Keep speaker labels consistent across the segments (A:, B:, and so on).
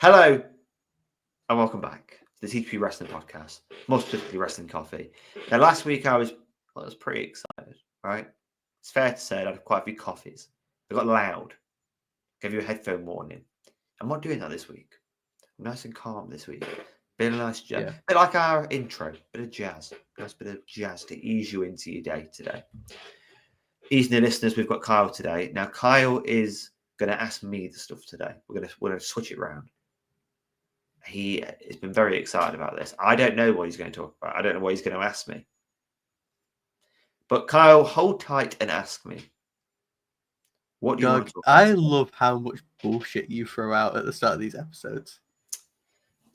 A: Hello and welcome back to the TPP Wrestling Podcast, more specifically Wrestling Coffee. Now, last week I was pretty excited, right? It's fair to say I had quite a few coffees. I got loud, gave you a headphone warning. I'm not doing that this week. I'm nice and calm this week. Bit of nice jazz, bit like our intro, bit of jazz, nice bit of jazz to ease you into your day today. Easing the listeners, we've got Kyle today. Now, Kyle is going to ask me the stuff today. We're going to switch it around. He has been very excited about this. I don't know what he's going to talk about. I don't know what he's going to ask me. But Kyle, hold tight and ask me. What do you want to talk about?
B: I love how much bullshit you throw out at the start of these episodes.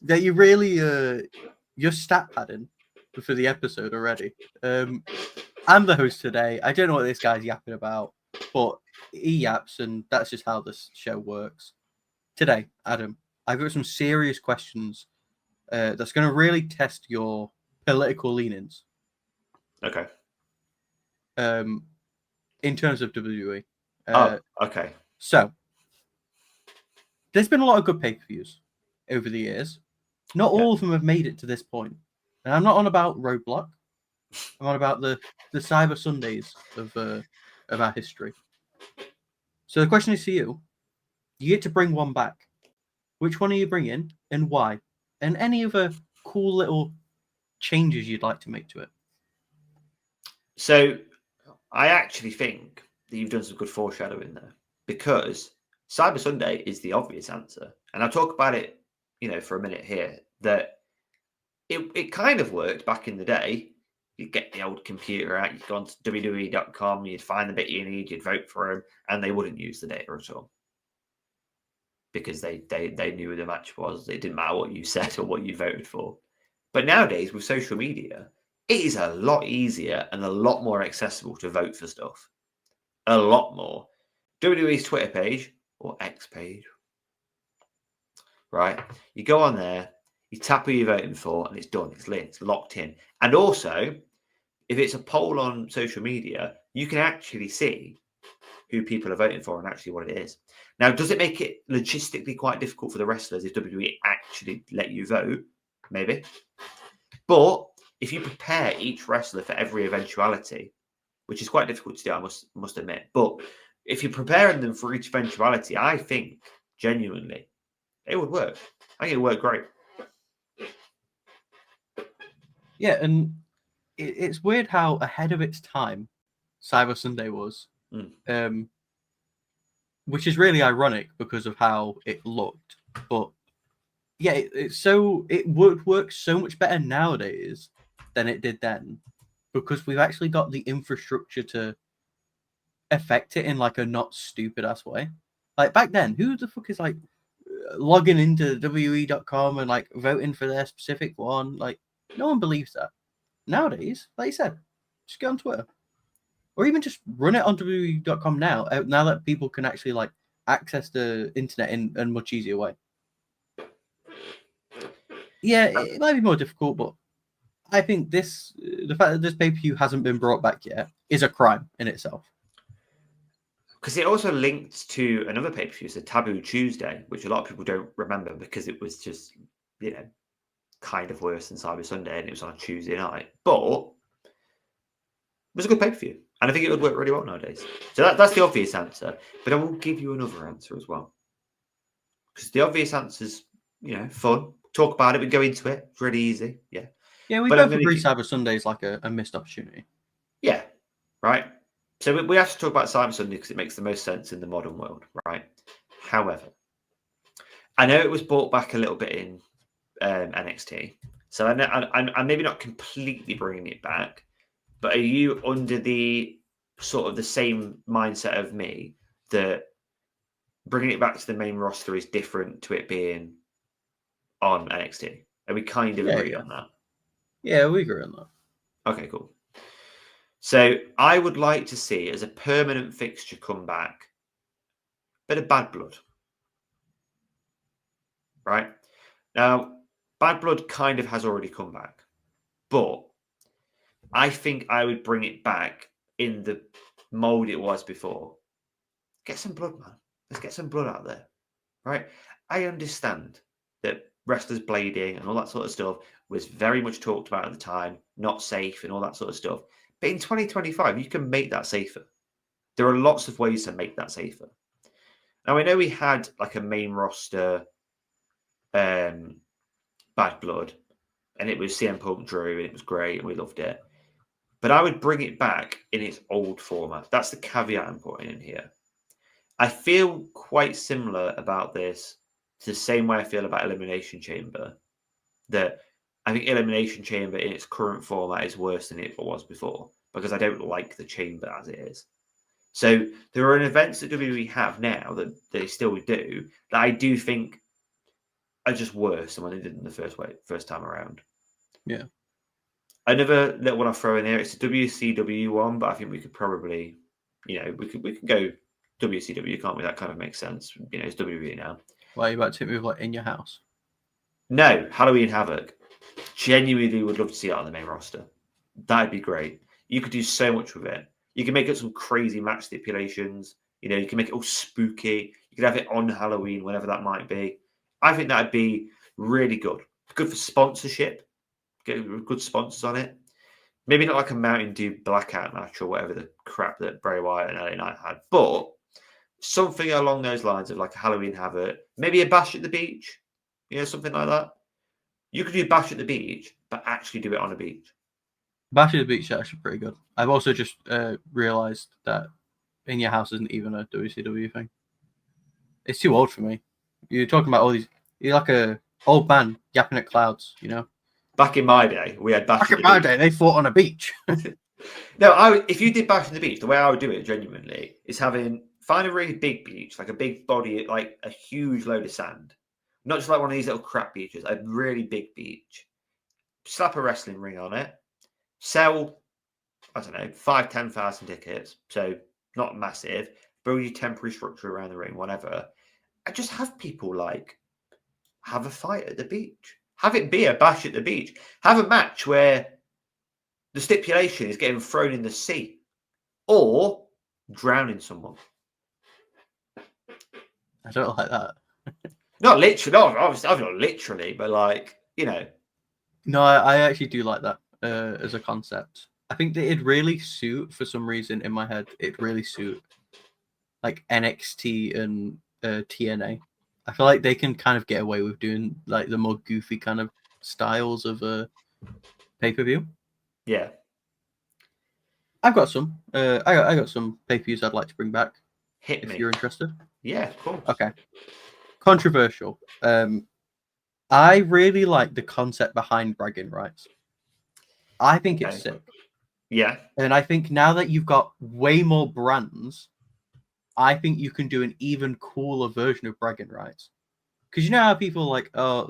B: That you really, you're stat padding for the episode already. I'm the host today. I don't know what this guy's yapping about, but he yaps, and that's just how this show works. Today, Adam, I've got some serious questions that's going to really test your political leanings.
A: Okay.
B: In terms of WWE.
A: Okay.
B: So, there's been a lot of good pay-per-views over the years. Not all of them have made it to this point. And I'm not on about Roadblock. I'm on about the Cyber Sundays of our history. So the question is to you. You get to bring one back. Which one are you bringing and why? And any other cool little changes you'd like to make to it.
A: So I actually think that you've done some good foreshadowing there, because Cyber Sunday is the obvious answer. And I'll talk about it, for a minute here, that it kind of worked back in the day. You'd get the old computer out, you'd go on to WWE.com, you'd find the bit you need, you'd vote for them, and they wouldn't use the data at all. Because they knew who the match was. It didn't matter what you said or what you voted for. But nowadays, with social media, it is a lot easier and a lot more accessible to vote for stuff. A lot more. WWE's Twitter page, or X page, right? You go on there, you tap who you're voting for, and it's done. It's lit. It's locked in. And also, if it's a poll on social media, you can actually see who people are voting for and actually what it is. Now, does it make it logistically quite difficult for the wrestlers if WWE actually let you vote? Maybe. But if you prepare each wrestler for every eventuality, which is quite difficult to do, I must admit, but if you're preparing them for each eventuality, I think, genuinely, it would work. I think it would work great.
B: Yeah, and it's weird how ahead of its time Cyber Sunday was. Which is really ironic because of how it looked. But yeah, it works so much better nowadays than it did then, because we've actually got the infrastructure to affect it in like a not stupid ass way. Like back then, who the fuck is like logging into WWE.com and like voting for their specific one? Like no one believes that. Nowadays, like you said, just go on Twitter. Or even just run it on WWE.com now that people can actually like access the internet in a much easier way. Yeah, it might be more difficult, but I think the fact that this pay-per-view hasn't been brought back yet is a crime in itself.
A: Because it also linked to another pay-per-view, so Taboo Tuesday, which a lot of people don't remember because it was just, kind of worse than Cyber Sunday, and it was on a Tuesday night. But it was a good pay-per-view, and I think it would work really well nowadays. So that's the obvious answer, but I will give you another answer as well. Because the obvious answer's, fun. Talk about it, we go into it. It's really easy. Yeah.
B: Yeah, we both agree Cyber Sunday is like a missed opportunity.
A: Yeah, right. So we have to talk about Cyber Sunday because it makes the most sense in the modern world, right? However, I know it was brought back a little bit in NXT. So I'm maybe not completely bringing it back, but are you under the sort of the same mindset of me that bringing it back to the main roster is different to it being on NXT? Are we kind of agree on that?
B: Yeah, we agree on that.
A: Okay, cool. So I would like to see, as a permanent fixture, come back, bit of Bad Blood. Right? Now, Bad Blood kind of has already come back, but I think I would bring it back in the mold it was before. Get some blood, man. Let's get some blood out there. Right? I understand wrestlers blading and all that sort of stuff was very much talked about at the time, not safe and all that sort of stuff. But in 2025, you can make that safer. There are lots of ways to make that safer. Now, I know we had like a main roster Bad Blood, and it was CM Punk Drew, and it was great, and we loved it. But I would bring it back in its old format. That's the caveat I'm putting in here. I feel quite similar about this to the same way I feel about Elimination Chamber. That I think Elimination Chamber in its current format is worse than it was before because I don't like the chamber as it is. So there are events that WWE have now that they still do that I do think are just worse than what they did in the first time around.
B: Yeah.
A: Another little one I throw in there, it's a WCW one, but I think we could probably, we could go WCW, can't we? That kind of makes sense. It's WWE now.
B: Why are you about to move like In Your House?
A: No, Halloween Havoc. Genuinely would love to see that on the main roster. That'd be great. You could do so much with it. You can make it some crazy match stipulations. You can make it all spooky. You could have it on Halloween, whenever that might be. I think that'd be really good. Good for sponsorship. Get good sponsors on it. Maybe not like a Mountain Dew blackout match or whatever the crap that Bray Wyatt and LA Knight had, but something along those lines of like a Halloween Havoc, maybe a Bash at the Beach, something like that. You could do Bash at the Beach, but actually do it on a beach.
B: Bash at the Beach is actually pretty good. I've also just realised that In Your House isn't even a WCW thing. It's too old for me. You're talking about all these... You're like a old man yapping at clouds,
A: Back in my day, we had Bash
B: Back
A: at
B: in
A: the
B: my
A: Beach.
B: day, they fought on a beach.
A: No, if you did Bash at the Beach, the way I would do it genuinely is find a really big beach, like a big body, like a huge load of sand. Not just like one of these little crap beaches, a really big beach. Slap a wrestling ring on it. Sell, I don't know, 5,000-10,000 tickets. So not massive. Build your temporary structure around the ring, whatever. And just have people have a fight at the beach. Have it be a Bash at the Beach. Have a match where the stipulation is getting thrown in the sea or drowning someone.
B: I don't like that.
A: Not literally, obviously, not literally, but
B: No, I actually do like that as a concept. I think that it'd really suit, for some reason in my head, it'd really suit like NXT and TNA. I feel like they can kind of get away with doing like the more goofy kind of styles of pay-per-view.
A: Yeah.
B: I've got some. I got some pay-per-views I'd like to bring back.
A: Hit me.
B: If you're interested.
A: Yeah, of course.
B: Okay. Controversial. I really like the concept behind bragging rights. I think it's sick.
A: Yeah.
B: And I think now that you've got way more brands, I think you can do an even cooler version of bragging rights. Because you know how people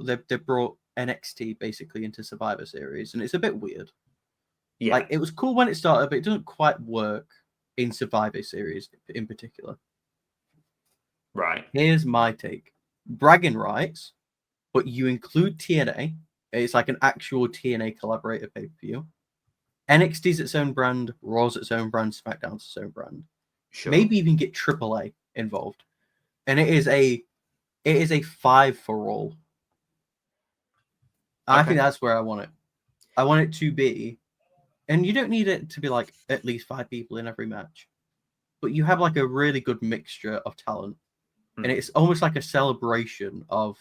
B: they brought NXT basically into Survivor Series, and it's a bit weird.
A: Yeah.
B: Like, it was cool when it started, but it doesn't quite work in Survivor Series in particular.
A: Right.
B: Here's my take. Bragging rights, but you include TNA. It's like an actual TNA collaborator pay-per-view. NXT's its own brand, Raw's its own brand, SmackDown's its own brand.
A: Sure.
B: Maybe even get AAA involved. And it is a 5 for all. I think that's where I want it. I want it to be, and you don't need it to be like at least 5 people in every match, but you have like a really good mixture of talent. And it's almost like a celebration of,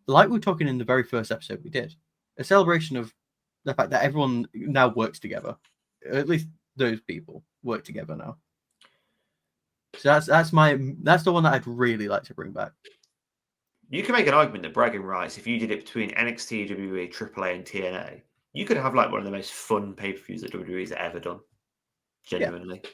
B: like we were talking in the very first episode we did, a celebration of the fact that everyone now works together. At least those people work together now. So that's the one that I'd really like to bring back.
A: You can make an argument that bragging rights, if you did it between NXT, WWE, AAA, and TNA, you could have like one of the most fun pay-per-views that WWE's ever done. Genuinely.
B: Yeah.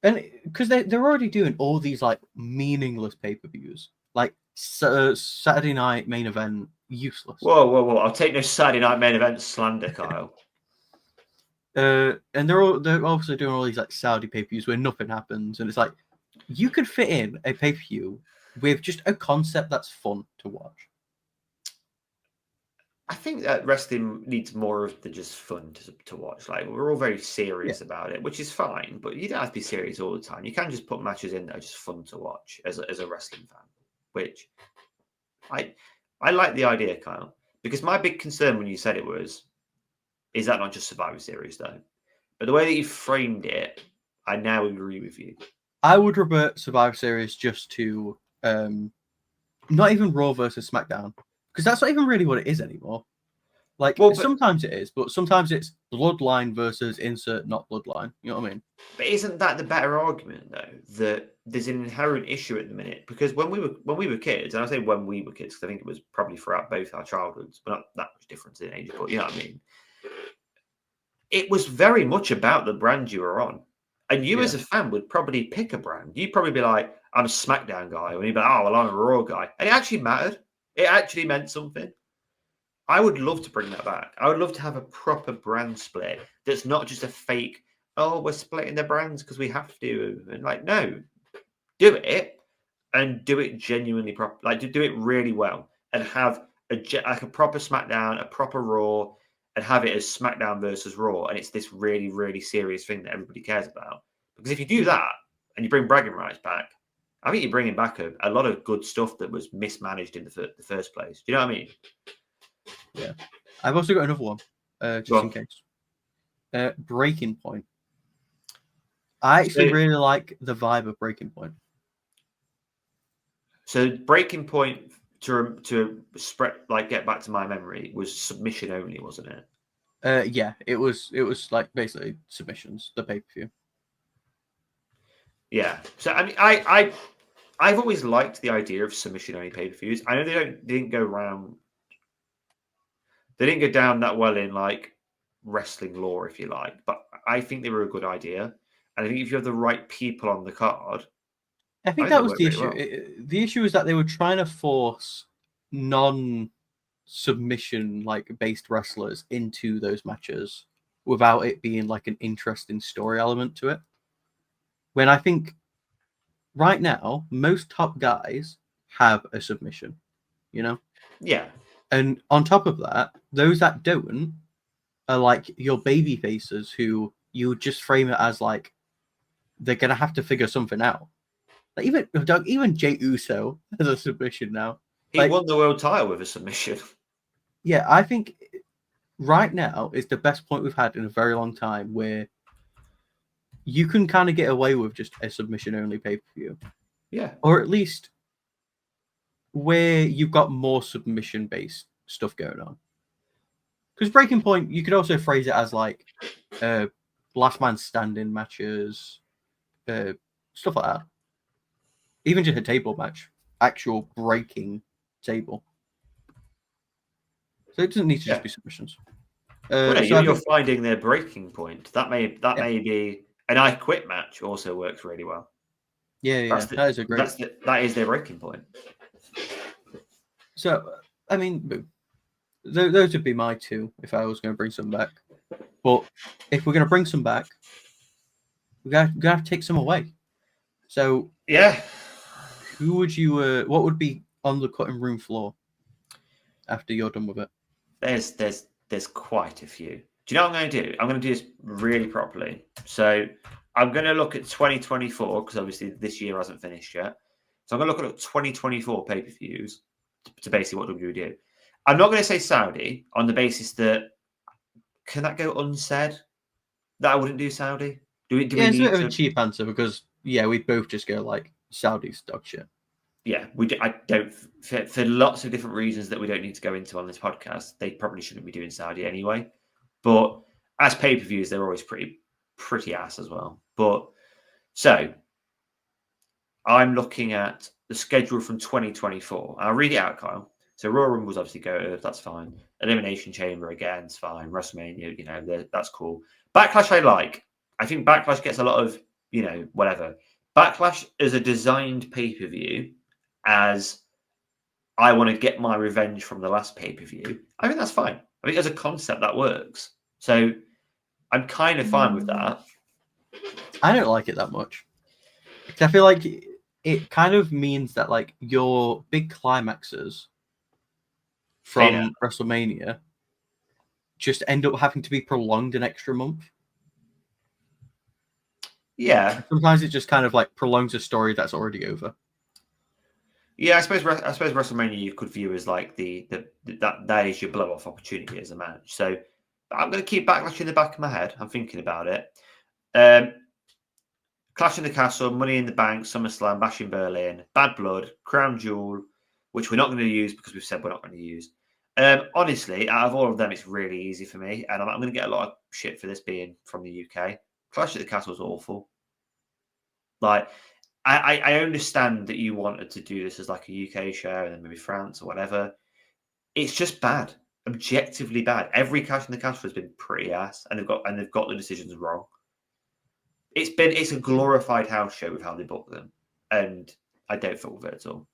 B: And because they're already doing all these like meaningless pay-per-views, like Saturday night main event, useless.
A: Whoa! I'll take no Saturday night main event slander, Kyle.
B: And they're also doing all these like Saudi pay-per-views where nothing happens, and it's like you could fit in a pay-per-view with just a concept that's fun to watch.
A: I think that wrestling needs more than just fun to watch. Like, we're all very serious about it, which is fine, but you don't have to be serious all the time. You can just put matches in that are just fun to watch as a wrestling fan, which I like the idea, Kyle, because my big concern when you said it was, is that not just Survivor Series though? But the way that you framed it, I now agree with you.
B: I would revert Survivor Series just to not even Raw versus SmackDown, because that's not even really what it is anymore. Like, sometimes it is, but sometimes it's Bloodline versus insert not Bloodline. You know what I mean?
A: But isn't that the better argument though? That there's an inherent issue at the minute because when we were kids, and I say when we were kids because I think it was probably throughout both our childhoods, but not that much difference in age, but you know what I mean. It was very much about the brand you were on, and you as a fan would probably pick a brand. You'd probably be like, "I'm a SmackDown guy," or you'd be like, "Oh, well, I'm a Raw guy," and it actually mattered. It actually meant something. I would love to bring that back. I would love to have a proper brand split that's not just a fake, oh, we're splitting the brands because we have to. And like, no, do it and do it genuinely proper. Like, do it really well and have like a proper SmackDown, a proper Raw, and have it as SmackDown versus Raw. And it's this really, really serious thing that everybody cares about. Because if you do that and you bring bragging rights back, I think you're bringing back a lot of good stuff that was mismanaged in the first place. Do you know what I mean?
B: Yeah. I've also got another one, just in case. Breaking Point. I actually really like the vibe of Breaking Point.
A: So Breaking Point, to spread, like, get back to my memory, was submission only, wasn't it?
B: Yeah, it was like basically submissions, the pay-per-view.
A: Yeah. So I mean, I've always liked the idea of submission only pay-per-views. I know they didn't go down that well in like wrestling lore, if you like, but I think they were a good idea. And I think if you have the right people on the card,
B: I think that was the issue. The issue is that they were trying to force non-submission like based wrestlers into those matches without it being like an interesting story element to it. When I think right now, most top guys have a submission, you know?
A: Yeah.
B: And on top of that, those that don't are like your baby faces who you just frame it as like they're gonna have to figure something out. Like even Jey Uso has a submission now.
A: He won the world title with a submission.
B: Yeah, I think right now is the best point we've had in a very long time where you can kind of get away with just a submission only pay-per-view.
A: Yeah.
B: Or at least where you've got more submission based stuff going on. Because Breaking Point, you could also phrase it as like last man standing matches, stuff like that. Even just a table match, actual breaking table. So it doesn't need to just be submissions.
A: Well, no, you're finding their breaking point. That may be an I Quit match. Also works really well.
B: Yeah, that is a great.
A: That is their breaking point.
B: So I mean, those would be my two if I was going to bring some back. But if we're going to bring some back, we're going to have to take some away. So
A: yeah,
B: who would you? What would be on the cutting room floor after you're done with it?
A: There's quite a few. Do you know what I'm going to do? I'm going to do this really properly. So I'm going to look at 2024 because obviously this year hasn't finished yet. So I'm going to look at 2024 pay-per-views to basically what WWE do. I'm not going to say Saudi on the basis that can that go unsaid that I wouldn't do Saudi? Do we
B: it's
A: need
B: a bit of a cheap answer because we both just go like Saudi's dog shit.
A: Yeah, I don't for lots of different reasons that we don't need to go into on this podcast. They probably shouldn't be doing Saudi anyway. But as pay-per-views, they're always pretty ass as well. But so I'm looking at the schedule from 2024. I'll read it out, Kyle. So Royal Rumble's obviously go, that's fine. Elimination Chamber again, it's fine. WrestleMania, that's cool. Backlash I like. I think Backlash gets a lot of, whatever. Backlash is a designed pay-per-view as I want to get my revenge from the last pay-per-view. I think that's fine. I think as a concept that works. So I'm kind of fine with that.
B: I don't like it that much. I feel like it kind of means that like your big climaxes from WrestleMania just end up having to be prolonged an extra month.
A: Yeah.
B: Sometimes it just kind of like prolongs a story that's already over.
A: Yeah, I suppose WrestleMania you could view as like that is your blow off opportunity as a match. So I'm going to keep Backlash in the back of my head. I'm thinking about it. Clash in the Castle, Money in the Bank, SummerSlam, Bash in Berlin, Bad Blood, Crown Jewel, which we're not going to use because we've said we're not going to use. Honestly, out of all of them, it's really easy for me, and I'm going to get a lot of shit for this being from the UK. Clash at the Castle is awful. Like, I understand that you wanted to do this as like a UK show and then maybe France or whatever. It's just bad, objectively bad. Every Clash in the Castle has been pretty ass, and they've got the decisions wrong. It's a glorified house show with how they book them, and I don't feel with it at all.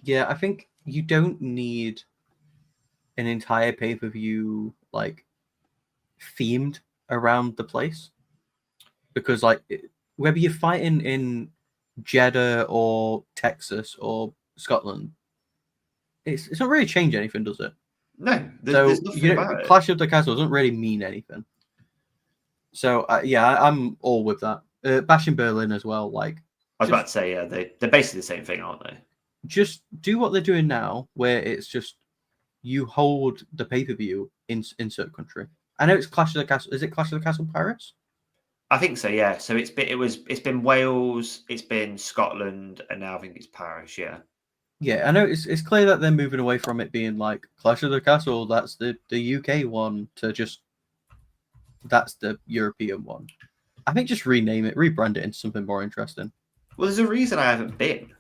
B: Yeah, I think you don't need an entire pay-per-view like themed around the place, because like whether you're fighting in Jeddah or Texas or Scotland, it's not really change anything, does it?
A: No, there's nothing about it.
B: Clash of the Castle doesn't really mean anything. So yeah, I'm all with that. Bash in Berlin as well. Like
A: I was about to say, yeah, they're basically the same thing, aren't they?
B: Just do what they're doing now, where it's just you hold the pay-per-view in insert country. I know it's Clash of the Castle. Is it Clash of the Castle Paris?
A: I think so, yeah. So it's been Wales, it's been Scotland, and now I think it's Paris, yeah.
B: Yeah, I know it's clear that they're moving away from it being like Clash of the Castle, that's the UK one, to just that's the European one. I think just rename it, rebrand it into something more interesting.
A: Well, there's a reason I haven't been.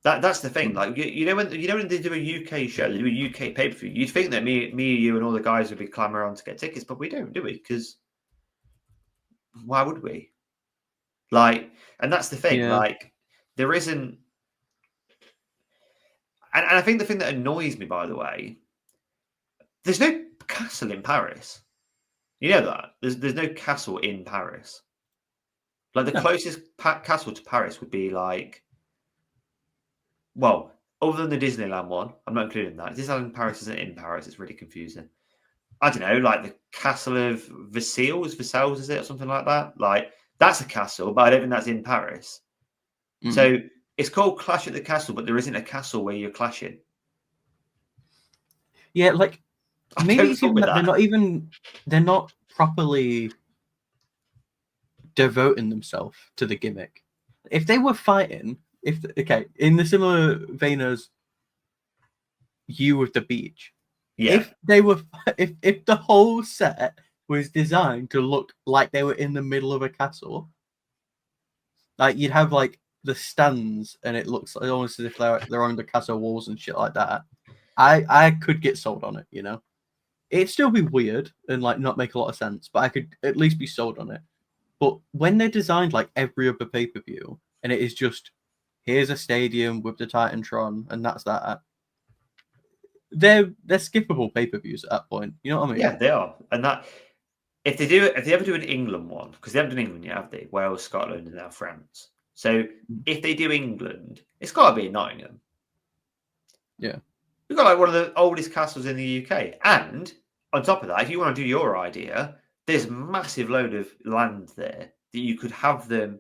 A: That's the thing. Like you know when they do a UK show, they do a UK pay per view. You'd think that me, you, and all the guys would be clamoring on to get tickets, but we don't, do we? Because why would we? Like, and that's the thing.
B: Yeah.
A: Like, there isn't. And I think the thing that annoys me, by the way, there's no castle in Paris. You know that there's no castle in Paris. Like the closest castle to Paris would be like, well, other than the Disneyland one, I'm not including that. Disneyland Paris isn't in Paris. It's really confusing. I don't know, like the castle of Versailles, is it, or something like that? Like that's a castle, but I don't think that's in Paris. So it's called Clash at the Castle, but there isn't a castle where you're clashing.
B: Yeah, like maybe it's even that they're not properly devoting themselves to the gimmick. If they were fighting, in the similar vein as you with the beach, if they were, if the whole set was designed to look like they were in the middle of a castle, like you'd have like the stands, and it looks almost as if they're on the castle walls and shit like that. I could get sold on it, you know. It'd still be weird and like not make a lot of sense, but I could at least be sold on it. But when they're designed like every other pay-per-view, and it is just here's a stadium with the Titantron, and that's that. They're skippable pay-per-views at that point. You know what I mean?
A: Yeah, they are. And that if they ever do an England one, because they haven't done England yet, have they? Wales, Scotland, and now France. So if they do England, it's got to be in Nottingham.
B: Yeah.
A: We've got like one of the oldest castles in the UK. And on top of that, if you want to do your idea, there's a massive load of land there that you could have them.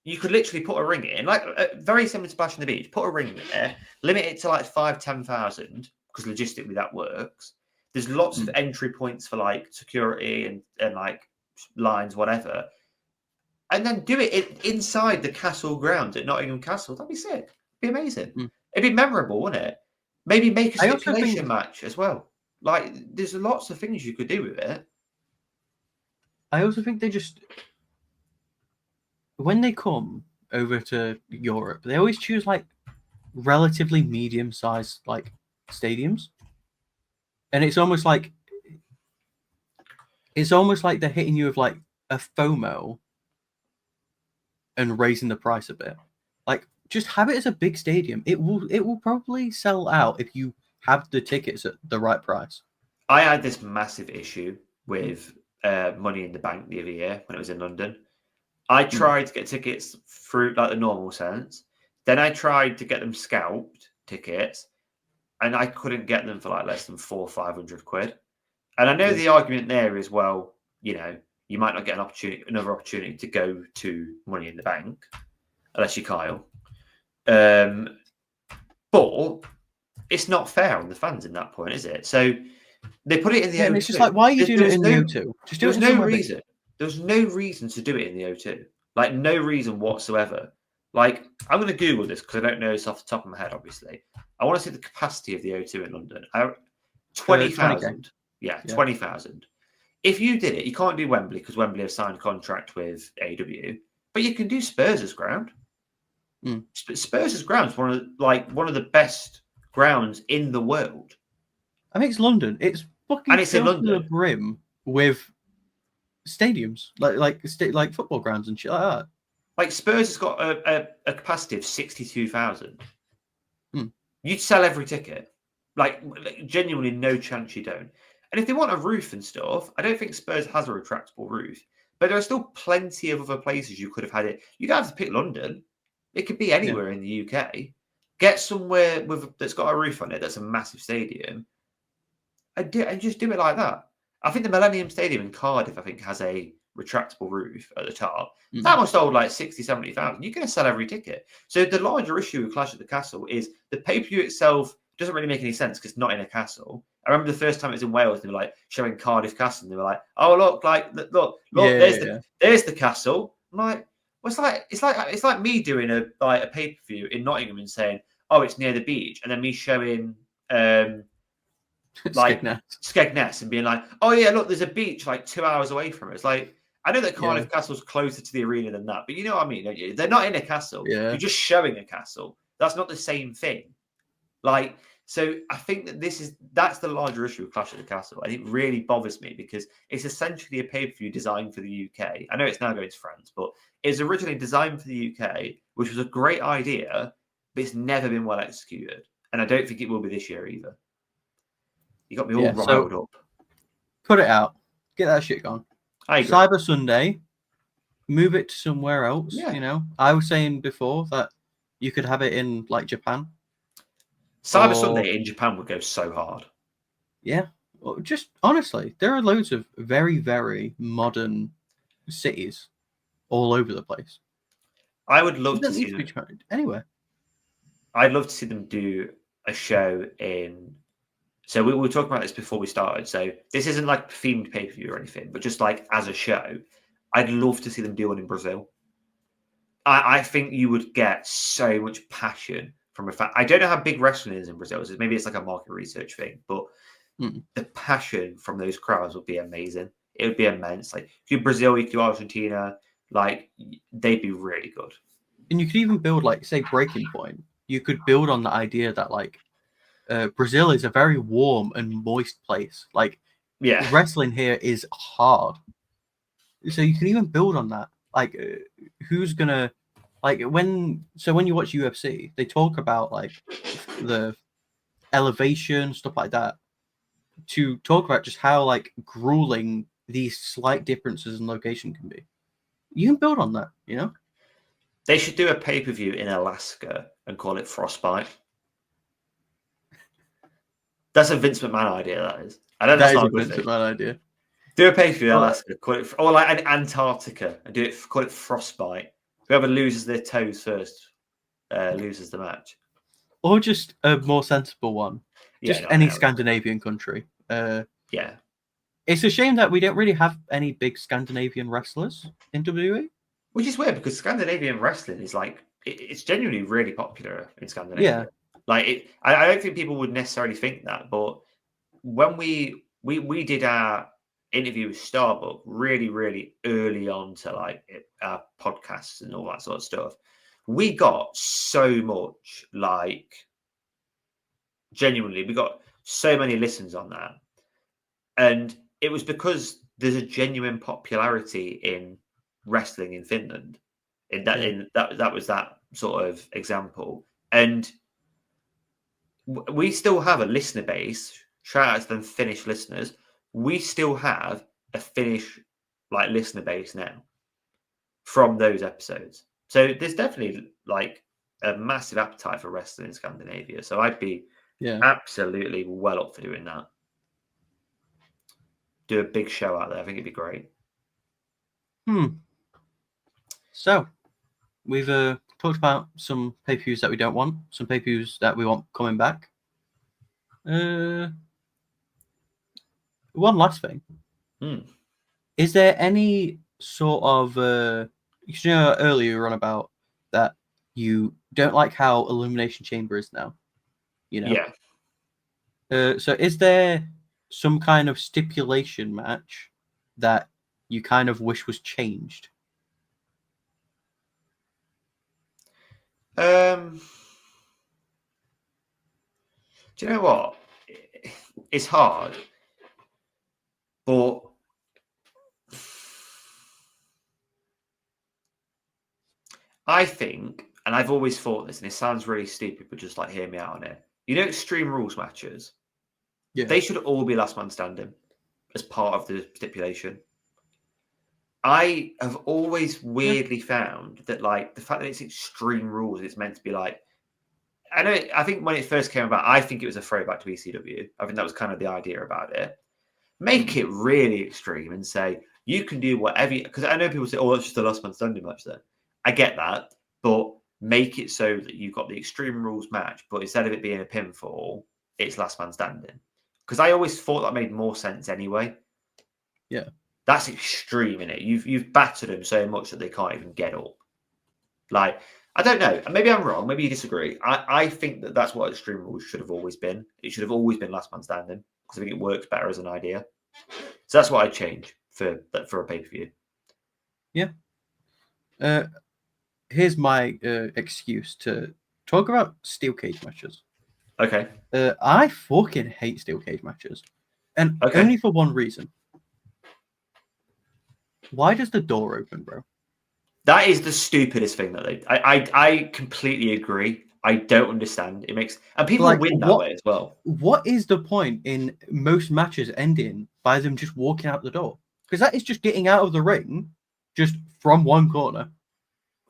A: You could literally put a ring in, like very similar to Bash on the Beach. Put a ring there, limit it to like 5,000-10,000, because logistically that works. There's lots of entry points for like security and like lines, whatever. And then do it inside the castle grounds at Nottingham Castle. That'd be sick. It'd be amazing. It'd be memorable, wouldn't it? Maybe make a stipulation match as well. Like, there's lots of things you could do with it.
B: I also think they just, when they come over to Europe, they always choose like relatively medium-sized like stadiums, and it's almost like they're hitting you with like a FOMO and raising the price a bit. Like, just have it as a big stadium. It will probably sell out if you have the tickets at the right price.
A: I had this massive issue with Money in the Bank the other year when it was in London. I tried to get tickets through like the normal sense. Then I tried to get them scalped tickets, and I couldn't get them for like less than 400 or 500 quid. And I know the argument there is, well, you know, you might not get another opportunity to go to Money in the Bank unless you're Kyle. But it's not fair on the fans in that point, is it? So they put it in the O2.
B: and it's just like, why are you doing it in the O2? Just do it in somewhere big.
A: Reason. There was no reason to do it in the O2. Like, no reason whatsoever. Like, I'm going to Google this because I don't know this off the top of my head, obviously. I want to see the capacity of the O2 in London. 20,000. Yeah, 20,000. If you did it, you can't do Wembley because Wembley have signed a contract with AW, but you can do Spurs' ground. Spurs' ground is one of the best grounds in the world.
B: I mean, it's London. It's fucking
A: and it's in
B: filled to the
A: London.
B: brim with stadiums, like football grounds and shit like that.
A: Like Spurs has got a capacity of 62,000. You'd sell every ticket. Like genuinely, no chance you don't. And if they want a roof and stuff, I don't think Spurs has a retractable roof. But there are still plenty of other places you could have had it. You don't have to pick London. It could be anywhere in the UK. Get somewhere that's got a roof on it that's a massive stadium. And just do it like that. I think the Millennium Stadium in Cardiff, has a retractable roof at the top. That must hold like 60, 70,000. You're going to sell every ticket. So the larger issue with Clash at the Castle is the pay-per-view itself doesn't really make any sense because it's not in a castle. I remember the first time it was in Wales, they were like showing Cardiff Castle, and they were like, "Oh look, there's the castle." I'm like, well, it's like me doing a pay-per-view in Nottingham and saying, "Oh, it's near the beach," and then me showing Skegness and being like, "Oh yeah, look, there's a beach like 2 hours away from us." Like, I know that Cardiff Castle's closer to the arena than that, but you know what I mean, don't you? They're not in a castle. You're just showing a castle. That's not the same thing. Like, so I think that that's the larger issue with Clash at the Castle, and it really bothers me because it's essentially a pay-per-view designed for the UK. I know it's now going to France, but it's originally designed for the UK, which was a great idea, but it's never been well executed, and I don't think it will be this year either. You got me all riled up.
B: Put it out. Get that shit gone.
A: I agree.
B: Cyber Sunday, move it to somewhere else.
A: Yeah.
B: You know, I was saying before that you could have it in like Japan.
A: Cyber Sunday in Japan would go so hard.
B: Yeah. Well, just honestly, there are loads of very, very modern cities all over the place.
A: I would love to see them
B: anywhere.
A: I'd love to see them do a show in. So we were talking about this before we started. So this isn't like themed pay-per-view or anything, but just like as a show, I'd love to see them do one in Brazil. I think you would get so much passion from a fan. I don't know how big wrestling is in Brazil. So maybe it's like a market research thing, but the passion from those crowds would be amazing. It would be immense. Like if you Brazil, you do Argentina, like they'd be really good.
B: And you could even build like, say, Breaking Point. You could build on the idea that like Brazil is a very warm and moist place. Like, wrestling here is hard. So you can even build on that. Like, who's gonna like when you watch UFC, they talk about like the elevation, stuff like that, to talk about just how like grueling these slight differences in location can be. You can build on that, you know.
A: They should do a pay-per-view in Alaska and call it Frostbite. That's a Vince McMahon idea, that is. I don't know. That's not a
B: Vince McMahon idea.
A: Do a pay-per-view in Alaska, call it, or like an Antarctica, and call it Frostbite. Whoever loses their toes first loses the match.
B: Or just a more sensible one. Just any Scandinavian country.
A: Yeah.
B: It's a shame that we don't really have any big Scandinavian wrestlers in WWE.
A: Which is weird because Scandinavian wrestling is like it's genuinely really popular in Scandinavia.
B: Yeah.
A: Like I don't think people would necessarily think that, but when we did our interview with Starbuck really, really early on to like our podcasts and all that sort of stuff, we got so much like genuinely, we got so many listens on that, and it was because there's a genuine popularity in wrestling in Finland. That was that sort of example, and we still have a listener base. Shout out to them Finnish listeners. We still have a Finnish like listener base now from those episodes. So there's definitely like a massive appetite for wrestling in Scandinavia. So I'd be absolutely well up for doing that. Do a big show out there. I think it'd be great.
B: So we've talked about some pay-per-views that we don't want, some pay-per-views that we want coming back. One last thing. Is there any sort of earlier you were on about that you don't like how Elimination Chamber is now?
A: Yeah.
B: So is there some kind of stipulation match that you kind of wish was changed?
A: Do you know what? It's hard, but I think, and I've always thought this, and it sounds really stupid, but just like hear me out on it. Extreme Rules matches, they should all be last man standing as part of the stipulation. I have always weirdly found that, like, the fact that it's Extreme Rules, it's meant to be like, I think when it first came about, I think it was a throwback to ECW. I think that was kind of the idea about it. Make it really extreme and say, you can do whatever, because I know people say, oh, that's just a last man standing match there. I get that, but make it so that you've got the Extreme Rules match, but instead of it being a pinfall, it's last man standing. Because I always thought that made more sense anyway.
B: Yeah.
A: That's extreme, innit? You've battered them so much that they can't even get up. Like, I don't know. Maybe I'm wrong. Maybe you disagree. I think that that's what Extreme Rules should have always been. It should have always been last man standing because I think it works better as an idea. So that's what I'd change for a pay-per-view.
B: Yeah. Here's my excuse to talk about steel cage matches.
A: Okay.
B: I fucking hate steel cage matches. And only for one reason. Why does the door open, bro?
A: That is the stupidest thing that I completely agree. I don't understand. It makes, and people win that way as well.
B: What is the point in most matches ending by them just walking out the door? Because that is just getting out of the ring, just from one corner.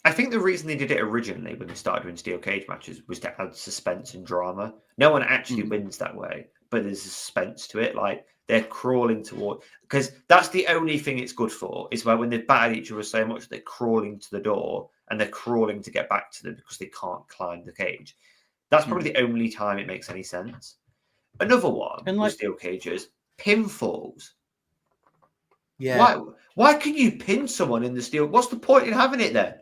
A: I think the reason they did it originally when they started doing steel cage matches was to add suspense and drama. No one actually wins that way, but there's suspense to it. Like, they're crawling toward, because that's the only thing it's good for, is when they've battered each other so much they're crawling to the door and they're crawling to get back to them because they can't climb the cage. That's probably the only time it makes any sense. Another one with steel cages, pinfalls.
B: Yeah.
A: Why can you pin someone in the steel? What's the point in having it then?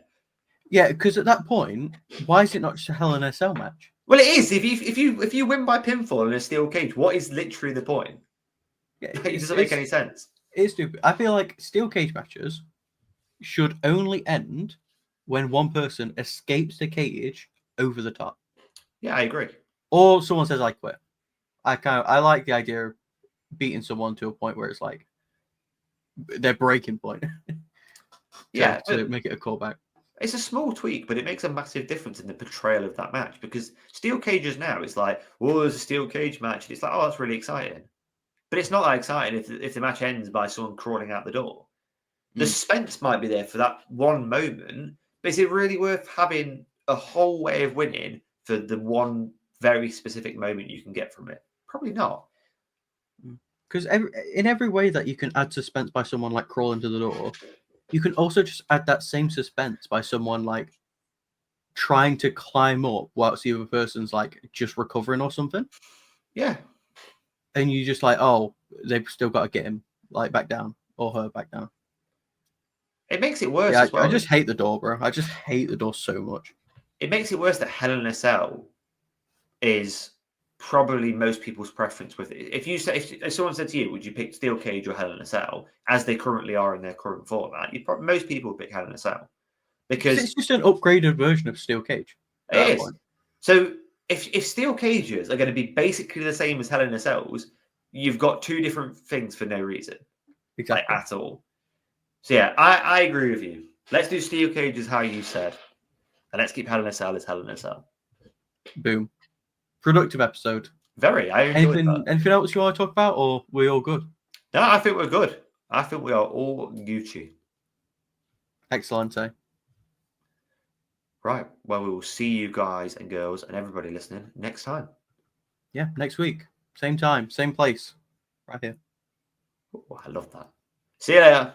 B: Yeah, because at that point, why is it not just a Hell in a Cell match?
A: Well, it is. If you win by pinfall in a steel cage, what is literally the point?
B: Yeah,
A: It doesn't make any sense.
B: It's stupid. I feel like steel cage matches should only end when one person escapes the cage over the top.
A: Yeah, I agree.
B: Or someone says, "I quit." I like the idea of beating someone to a point where it's like their breaking point. to make it a callback.
A: It's a small tweak, but it makes a massive difference in the portrayal of that match, because steel cages now, it's like, oh, there's a steel cage match. And it's like, oh, that's really exciting. But it's not that exciting if the match ends by someone crawling out the door. The suspense might be there for that one moment, but is it really worth having a whole way of winning for the one very specific moment you can get from it? Probably not.
B: Because in every way that you can add suspense by someone like crawling to the door, you can also just add that same suspense by someone like trying to climb up whilst the other person's like just recovering or something.
A: Yeah.
B: And you just like, oh, they've still got to get him like back down or her back down.
A: It makes it worse as well.
B: I just hate the door, bro. I just hate the door so much.
A: It makes it worse that Hell in a Cell is probably most people's preference with it. If someone said to you, would you pick steel cage or Hell in a Cell, as they currently are in their current format, most people would pick Hell in a Cell, because
B: it's just an upgraded version of steel cage.
A: It is. So if steel cages are going to be basically the same as Hell in a Cells, you've got two different things for no reason,
B: exactly,
A: at all. So yeah, I agree with you. Let's do steel cages how you said, and let's keep Hell in a Cell as Hell in a Cell.
B: Boom. Productive episode.
A: Very. I enjoyed that.
B: Anything else you want to talk about, or we all good?
A: No, I think we're good. I think we are all Gucci.
B: Excellent.
A: Right. Well, we will see you guys and girls and everybody listening next time.
B: Yeah, next week. Same time, same place. Right here.
A: Oh, I love that. See you later.